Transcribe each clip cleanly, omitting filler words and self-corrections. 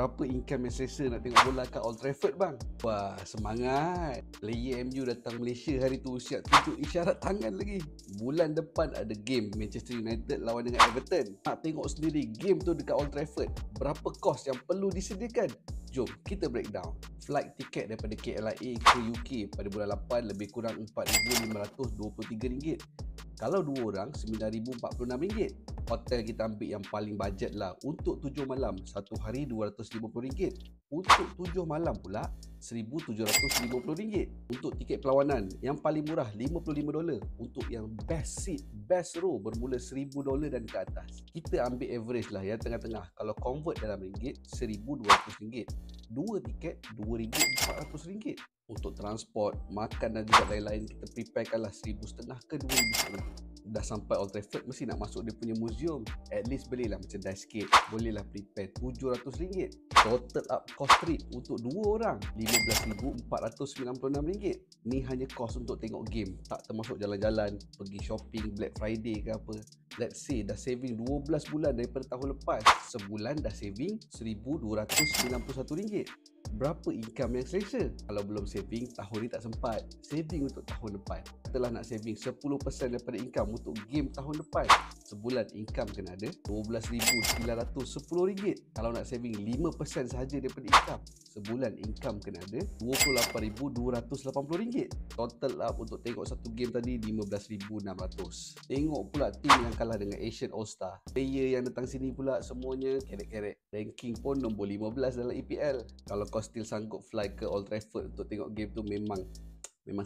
Berapa income yang selesa nak tengok bola kat Old Trafford bang? Wah, semangat. Player MU datang Malaysia hari tu siap tunjuk isyarat tangan lagi. Bulan depan ada game Manchester United lawan dengan Everton. Nak tengok sendiri game tu dekat Old Trafford. Berapa kos yang perlu disediakan? Jom kita breakdown. Flight tiket daripada KLIA ke UK pada bulan 8 lebih kurang RM4,523. Kalau 2 orang RM9,046. Hotel kita ambil yang paling bajet lah. Untuk 7 malam, satu hari RM250. Untuk 7 malam pula RM1,750. Untuk tiket perlawanan yang paling murah $55. Untuk yang best seat, best row bermula $1,000 dan ke atas. Kita ambil average lah yang tengah-tengah. Kalau convert dalam ringgit, RM1,200. 2 tiket RM2,400. Untuk transport, makan dan juga lain-lain kita preparekanlah RM1,500 ke RM2,500. Dah sampai Old Trafford mesti nak masuk dia punya museum. At least belilah merchandise sikit. Bolehlah prepare RM700. Total up cost trip untuk 2 orang RM15,496. Ni hanya cost untuk tengok game, tak termasuk jalan-jalan, pergi shopping Black Friday ke apa. Let's say dah saving 12 bulan daripada tahun lepas. Sebulan dah saving RM1,291. Berapa income yang selesa? Kalau belum saving, tahun ni tak sempat. Saving untuk tahun depan. Setelah nak saving 10% daripada income untuk game tahun depan, sebulan income kena ada RM12,910. Kalau nak saving 5% sahaja daripada income, sebulan income kena ada RM28,280. Total up untuk tengok satu game tadi RM15,600. Tengok pula tim yang kalah dengan Asian All Star. Player yang datang sini pula semuanya kerek-kerek. Ranking pun nombor 15 dalam EPL. Kalau kau still sanggup fly ke Old Trafford untuk tengok game tu, memang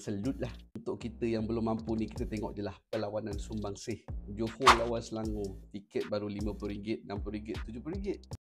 salute lah. Untuk kita yang belum mampu ni, kita tengok je lah perlawanan Sumbangsih. Johor lawan Selangor. Tiket baru RM50, RM60, RM70.